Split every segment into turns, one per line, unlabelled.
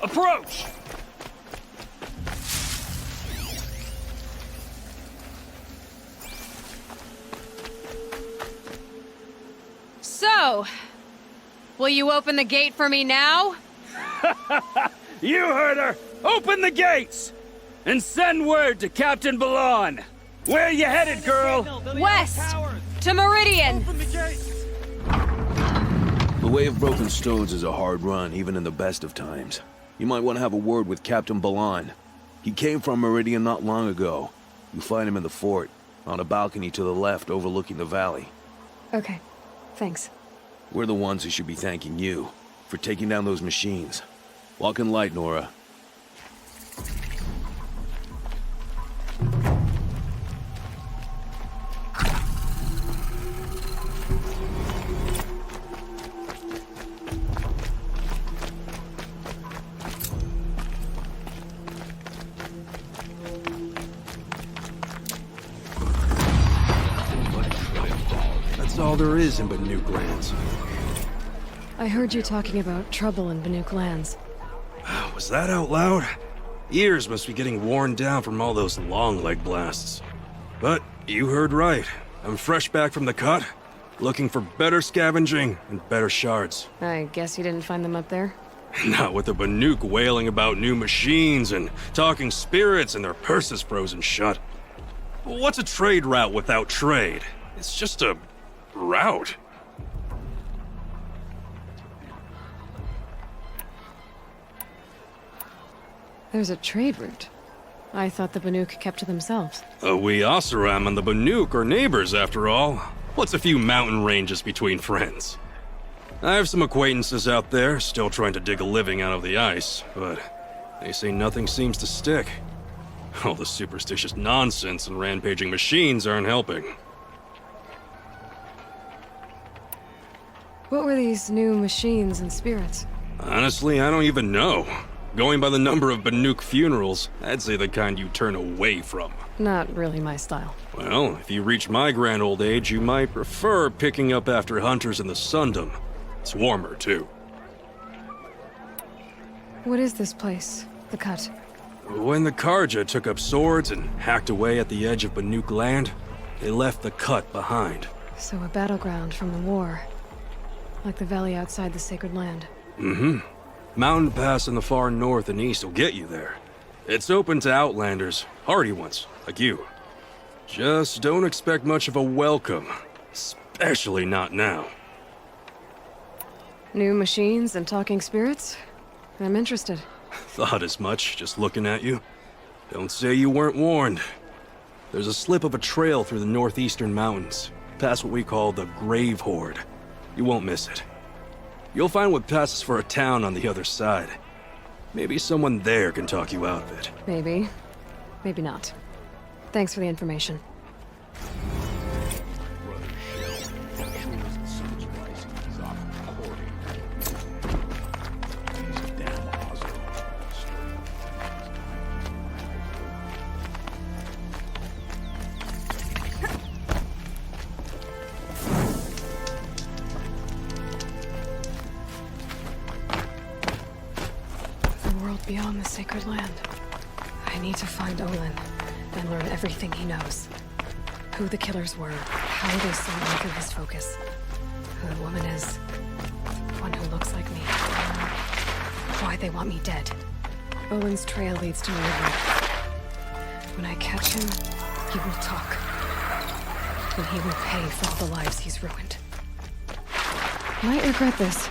Approach!
So, will you open the gate for me now?
You heard her! Open the gates! And send word to Captain Balon! Where you headed, girl?
West! To Meridian!
The Way of Broken Stones is a hard run, even in the best of times. You might want to have a word with Captain Balon. He came from Meridian not long ago. You find him in the fort, on a balcony to the left overlooking the valley.
Okay, thanks.
We're the ones who should be thanking you for taking down those machines. Walk in light, Nora.
That's all there is in Banuk lands.
I heard you talking about trouble in Banuk lands.
Was that out loud? Ears must be getting worn down from all those long leg blasts. But you heard right. I'm fresh back from the cut, looking for better scavenging and better shards.
I guess you didn't find them up there?
Not with the Banuk wailing about new machines and talking spirits and their purses frozen shut. What's a trade route without trade? It's just a route.
There's a trade route. I thought the Banuk kept to themselves.
We Oseram and the Banuk are neighbors, after all. What's a few mountain ranges between friends? I have some acquaintances out there, still trying to dig a living out of the ice, but they say nothing seems to stick. All the superstitious nonsense and rampaging machines aren't helping.
What were these new machines and spirits?
Honestly, I don't even know. Going by the number of Banuk funerals, I'd say the kind you turn away from.
Not really my style.
Well, if you reach my grand old age, you might prefer picking up after hunters in the Sundom. It's warmer, too.
What is this place? The Cut?
When the Karja took up swords and hacked away at the edge of Banuk land, they left the Cut behind.
So a battleground from the war. Like the valley outside the Sacred Land.
Mm-hmm. Mountain Pass in the far north and east will get you there. It's open to outlanders, hardy ones, like you. Just don't expect much of a welcome, especially not now.
New machines and talking spirits? I'm interested.
Thought as much, just looking at you. Don't say you weren't warned. There's a slip of a trail through the northeastern mountains, past what we call the Grave Horde. You won't miss it. You'll find what passes for a town on the other side. Maybe someone there can talk you out of it.
Maybe. Maybe not. Thanks for the information. Beyond the Sacred Land. I need to find Olin and learn everything he knows. Who the killers were, how they saw me through his focus. Who the woman is. One who looks like me. Why they want me dead. Olin's trail leads to Meridian. When I catch him, he will talk. And he will pay for all the lives he's ruined. Might regret this.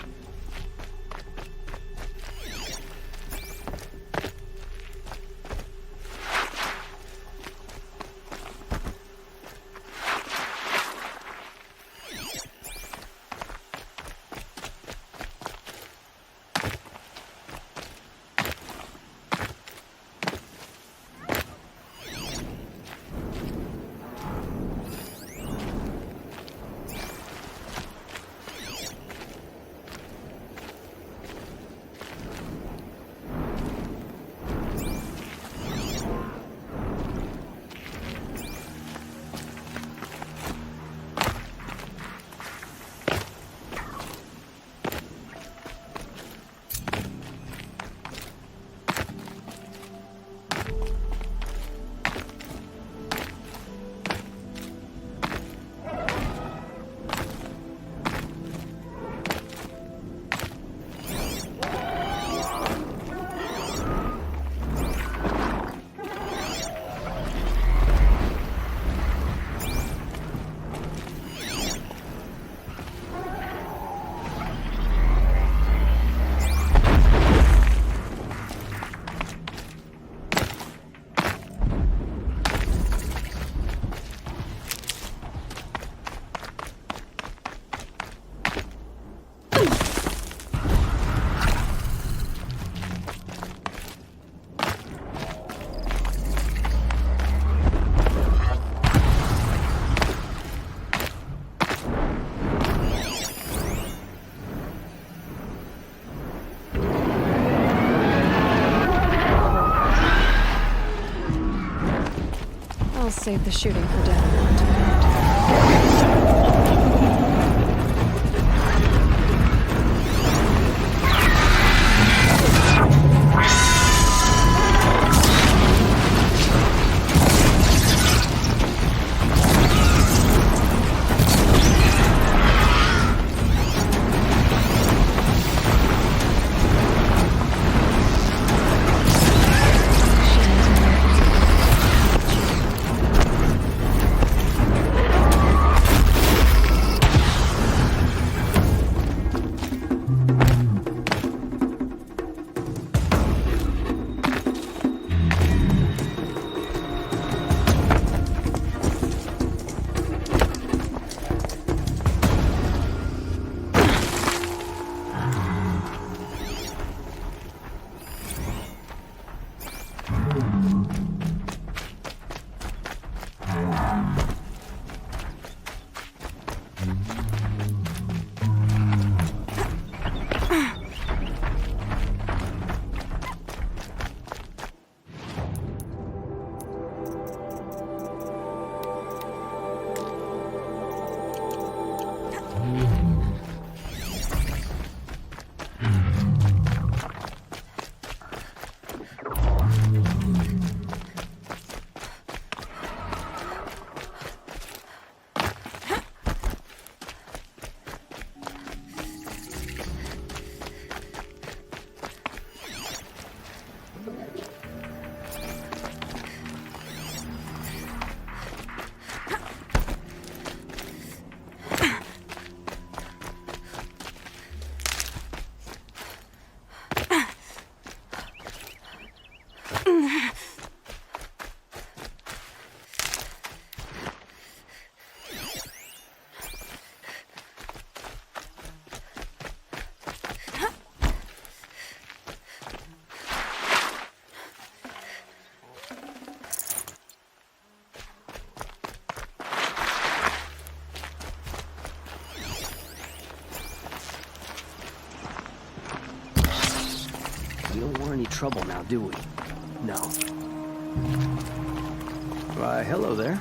save the shooting for down the road.
We don't want any trouble now, do we? No. Why, hello there.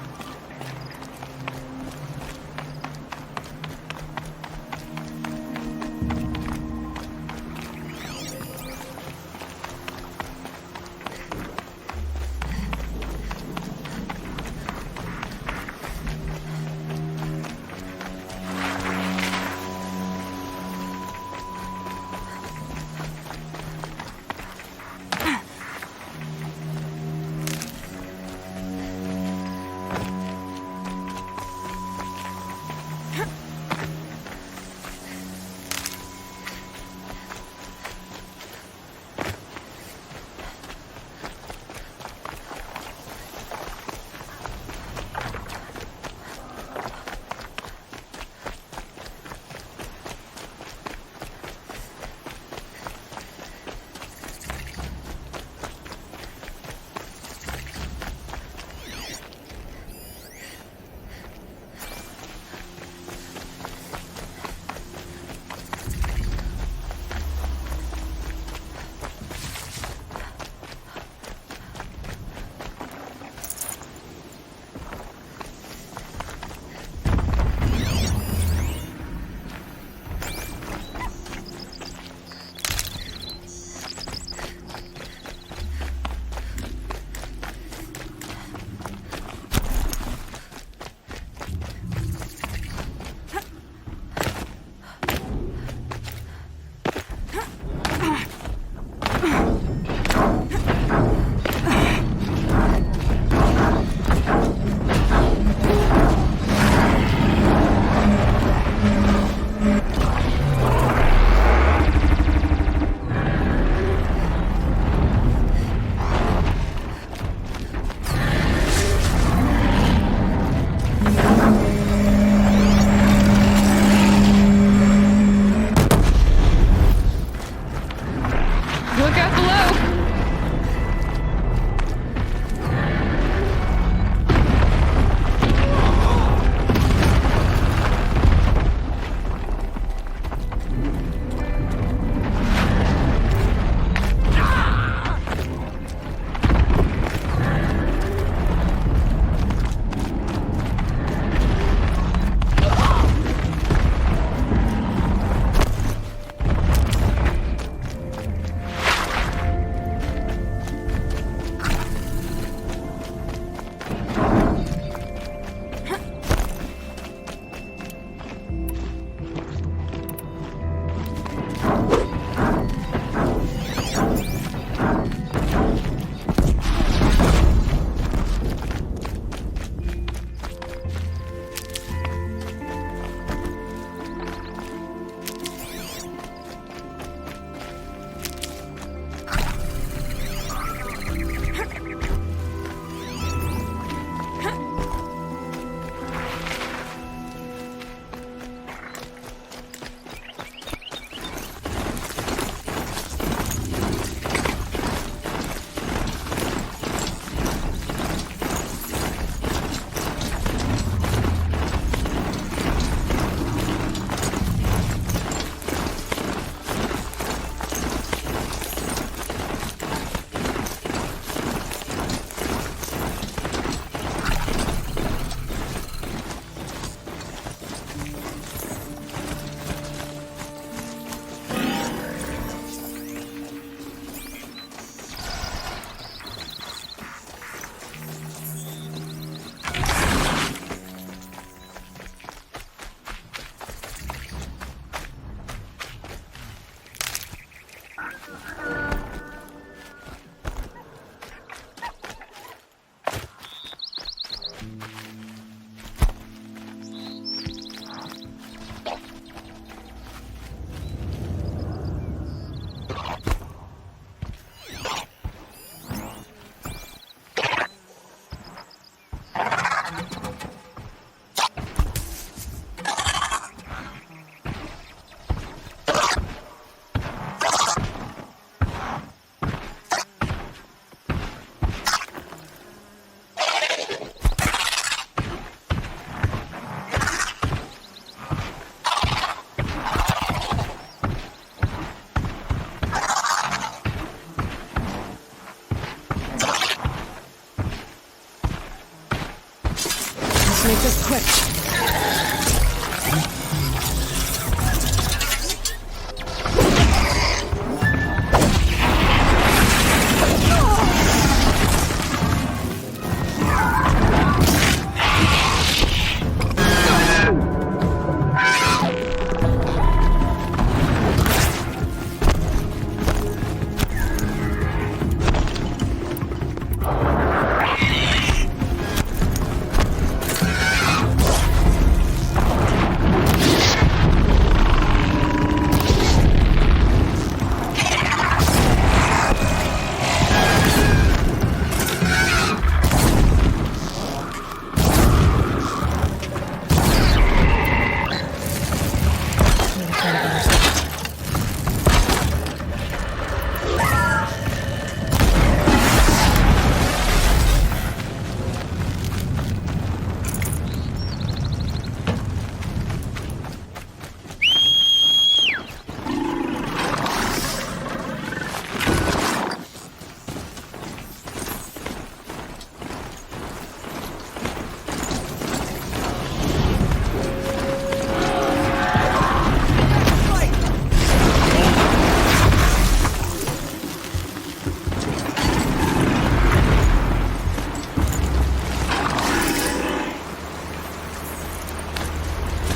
make this quick.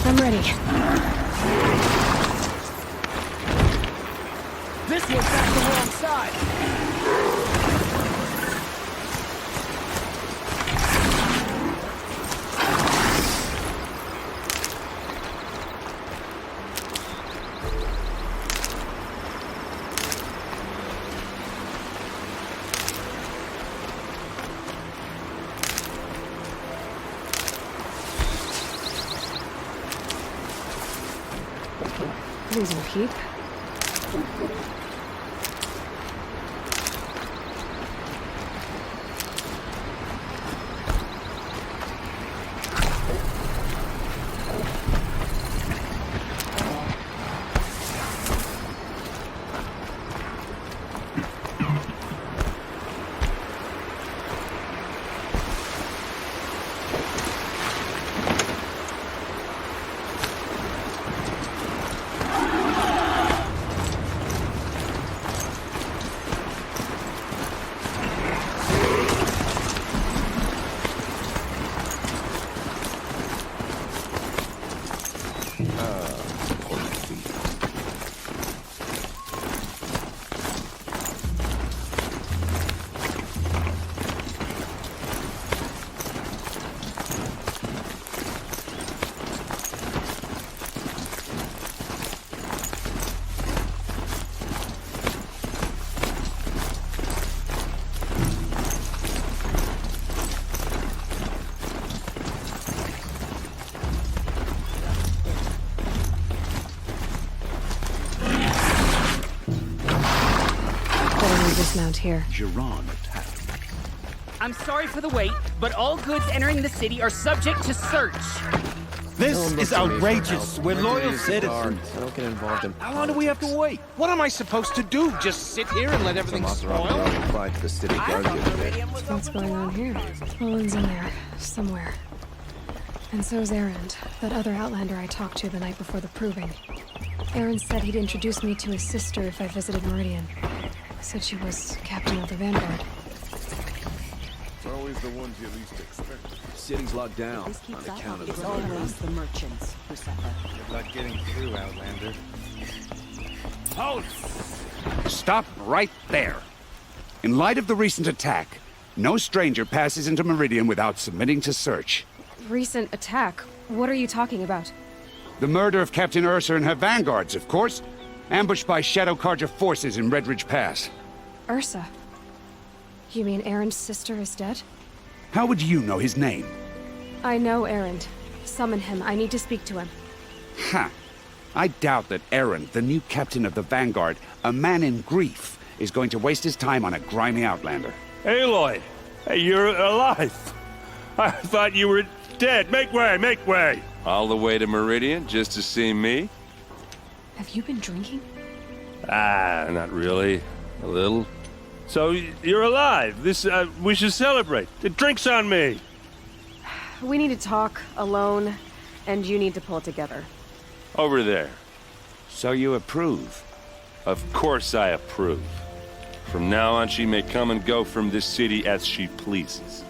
I'm ready.
This was back the wrong side.
These will keep. Dismount here.
I'm sorry for the wait, but all goods entering the city are subject to search.
This is outrageous. We're loyal citizens.
I don't get involved in
How long do we have to wait? What am I supposed to do? Just sit here and let everything spoil?
applied to the city guardian.
What's going on here? Owen's in there, somewhere. And so's Erend, that other Outlander I talked to the night before the proving. Erend said he'd introduce me to his sister if I visited Meridian. Said she was captain of the Vanguard.
It's always the ones you least expect.
City's locked down on account of
It's always the merchants who suffer.
Good luck getting through, Outlander.
Halt! Stop right there. In light of the recent attack, no stranger passes into Meridian without submitting to search.
Recent attack? What are you talking about?
The murder of Captain Ursa and her vanguards, of course. Ambushed by Shadow Carja forces in Red Ridge Pass.
Ursa? You mean Erend's sister is dead?
How would you know his name?
I know Erend. Summon him. I need to speak to him.
Ha! I doubt that Erend, the new captain of the Vanguard, a man in grief, is going to waste his time on a grimy outlander.
Aloy! Hey, you're alive! I thought you were dead. Make way, make way!
All the way to Meridian just to see me?
Have you been drinking?
Ah, not really. A little. So, you're alive. We should celebrate. The drink's on me.
we need to talk alone, and you need to pull it together.
Over there.
So you approve?
Of course I approve. From now on, she may come and go from this city as she pleases.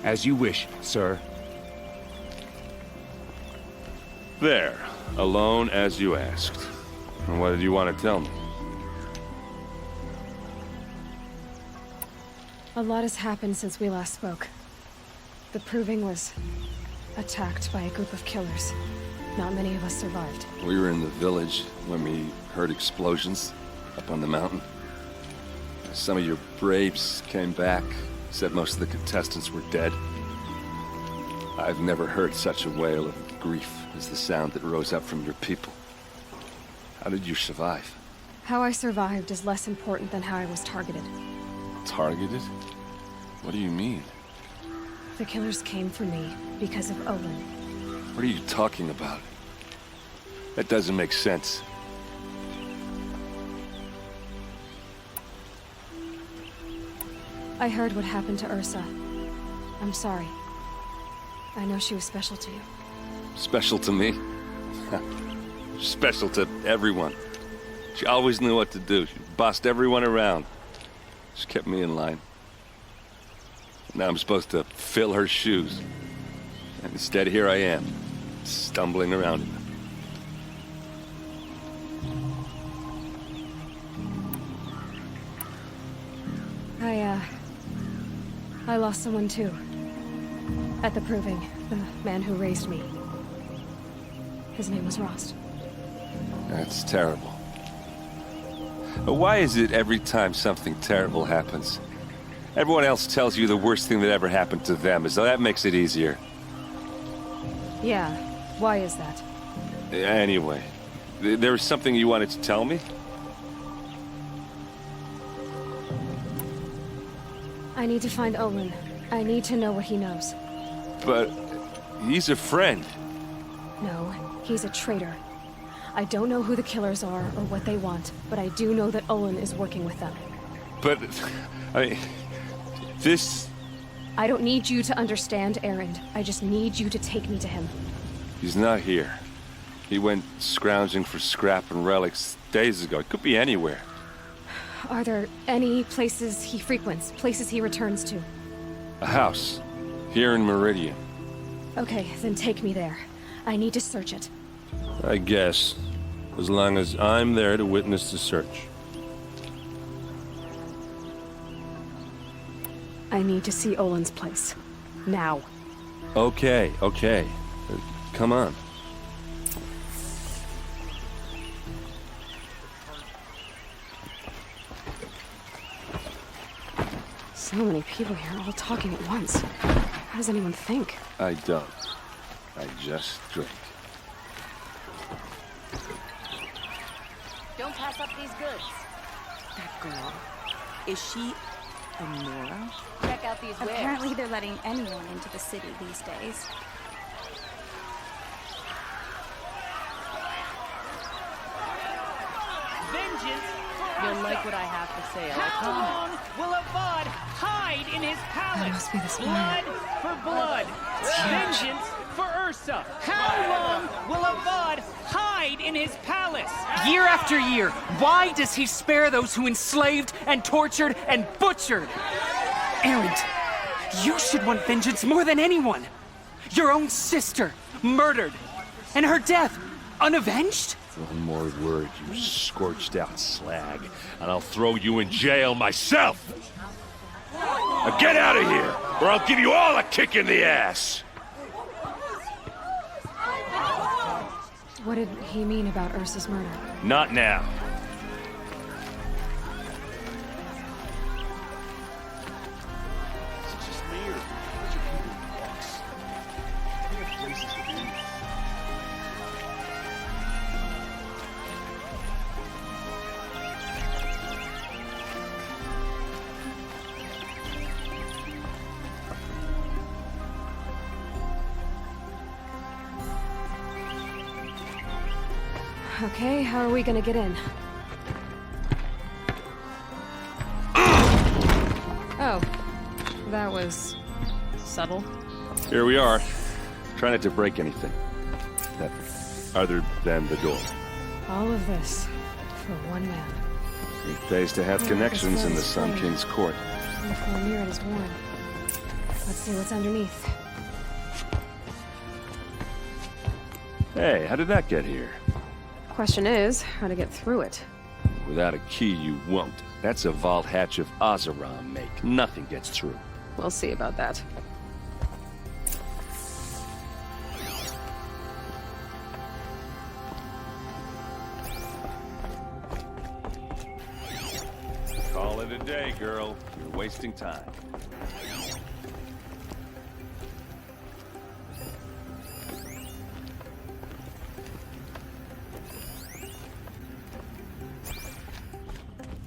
As you wish, sir.
There. Alone as you asked. And what did you want to tell me?
A lot has happened since we last spoke. The Proving was attacked by a group of killers. Not many of us survived.
We were in the village when we heard explosions up on the mountain. Some of your braves came back, said most of the contestants were dead. I've never heard such a wail of grief as the sound that rose up from your people. How did you survive?
How I survived is less important than how I was targeted.
Targeted? What do you mean?
The killers came for me because of Olin.
What are you talking about? That doesn't make sense.
I heard what happened to Ursa. I'm sorry. I know she was special to you.
Special to me? Special to everyone. She always knew what to do. She bossed everyone around. She kept me in line. Now I'm supposed to fill her shoes. And instead, here I am, stumbling around in them.
I lost someone too. At the Proving, the man who raised me. His name was Rost.
That's terrible. But why is it every time something terrible happens, everyone else tells you the worst thing that ever happened to them, as though that makes it easier?
Yeah, why is that?
Anyway, there was something you wanted to tell me?
I need to find Olin. I need to know what he knows.
But he's a friend.
No, he's a traitor. I don't know who the killers are or what they want, but I do know that Olin is working with them.
But, I mean, this...
I don't need you to understand Erend. I just need you to take me to him.
He's not here. He went scrounging for scrap and relics days ago. It could be anywhere.
Are there any places he frequents, places he returns to?
A house. Here in Meridian.
Okay, then take me there. I need to search it.
I guess. As long as I'm there to witness the search.
I need to see Olin's place. Now.
Okay. Come on.
So many people here, all talking at once. How does anyone think?
I don't. I just drink.
Don't pass up these goods. That girl. Is she a Nora?
Check out these wares.
Apparently they're letting anyone into the city these days.
Vengeance!
You'll like what I have to say,
How long will Avad hide in his palace?
must be the
Blood for blood. Vengeance for Ursa. How long will Avad hide in his palace? Year after year, why does he spare those who enslaved and tortured and butchered? Erend, you should want vengeance more than anyone. Your own sister, murdered, and her death, unavenged?
One more word, you scorched out slag, and I'll throw you in jail myself! Now get out of here, or I'll give you all a kick in the ass!
What did he mean about Ursa's murder?
Not now.
It's just weird. A bunch of people in box. They have places to be.
Okay, how are we gonna get in? Oh, that was subtle.
Here we are.
Try not to break anything. That, other than the door.
All of this for one man.
It pays to have connections in the Sun King's court.
Before near it is worn. Let's see what's underneath.
Hey, how did that get here?
Question is, how to get through it.
Without a key, you won't. That's a vault hatch of Azeram make. Nothing gets through.
We'll see about that.
Call it a day, girl. You're wasting time.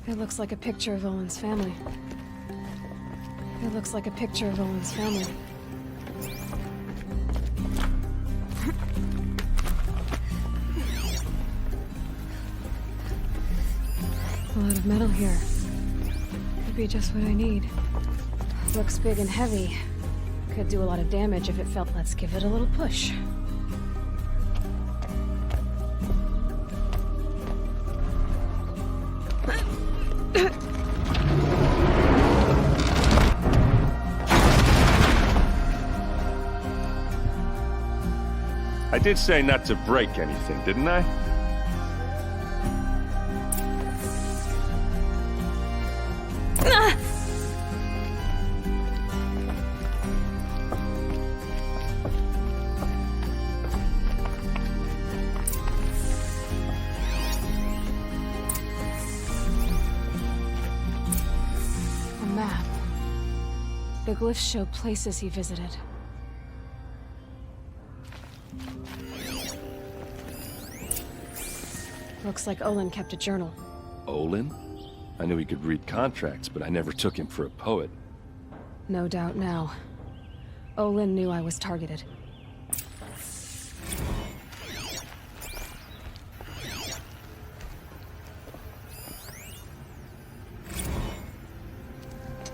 It looks like a picture of Owen's family. It looks like a picture of Owen's family. A lot of metal here. Could be just what I need. Looks big and heavy. Could do a lot of damage if it felt. Let's give it a little push.
I did say not to break anything, didn't I?
A map. The glyphs show places he visited. Looks like Olin kept a journal.
Olin? I knew he could read contracts, but I never took him for a poet.
No doubt now. Olin knew I was targeted.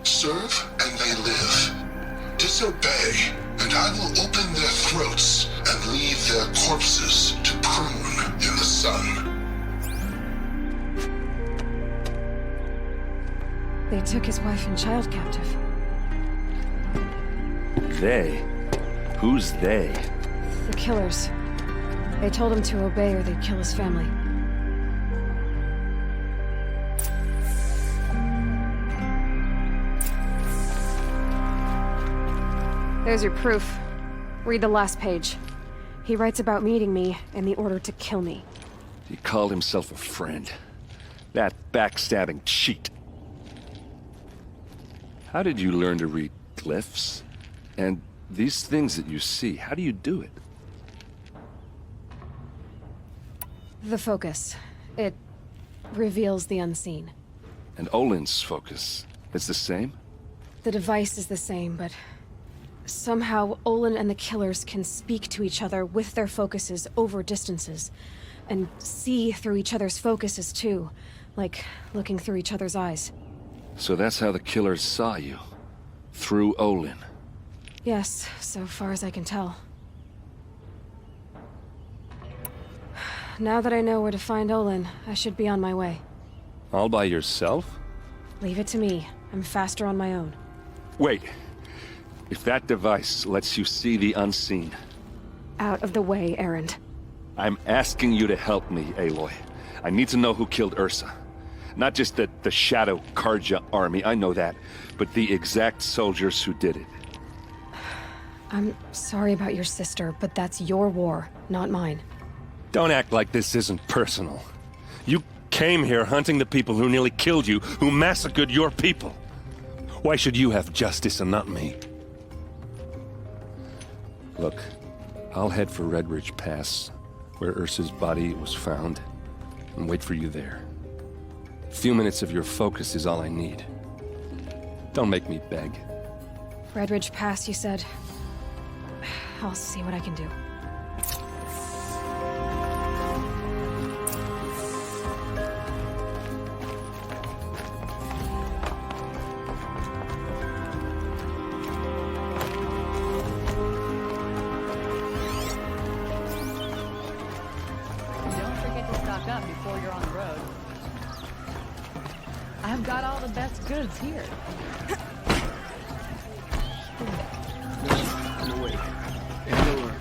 Serve and they live. Disobey, and I will open their throats and leave their corpses to prune in the sun.
They took his wife and child captive.
They? Who's they?
The killers. They told him to obey or they'd kill his family. There's your proof. Read the last page. He writes about meeting me and the order to kill me.
He called himself a friend. That backstabbing cheat. How did you learn to read glyphs? And these things that you see, how do you do it?
The focus. It reveals the unseen.
And Olin's focus is the same?
The device is the same, but somehow Olin and the killers can speak to each other with their focuses over distances. And see through each other's focuses too. Like looking through each other's eyes.
So that's how the killers saw you. Through Olin.
Yes, so far as I can tell. Now that I know where to find Olin, I should be on my way.
All by yourself?
Leave it to me. I'm faster on my own.
Wait. If that device lets you see the unseen...
Out of the way, Erend.
I'm asking you to help me, Aloy. I need to know who killed Ursa. Not just the Shadow Karja army, I know that, but the exact soldiers who did it.
I'm sorry about your sister, but that's your war, not mine.
Don't act like this isn't personal. You came here hunting the people who nearly killed you, who massacred your people. Why should you have justice and not me? Look, I'll head for Red Ridge Pass, where Ursa's body was found, and wait for you there. A few minutes of your focus is all I need. Don't make me beg.
Red Ridge Pass, you said? I'll see what I can do.
I've got all the best goods here.
I'm awake. And alert.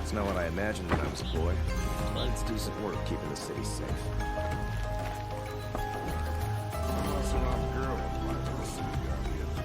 It's not what I imagined when I was a boy, but it's decent work keeping the city safe.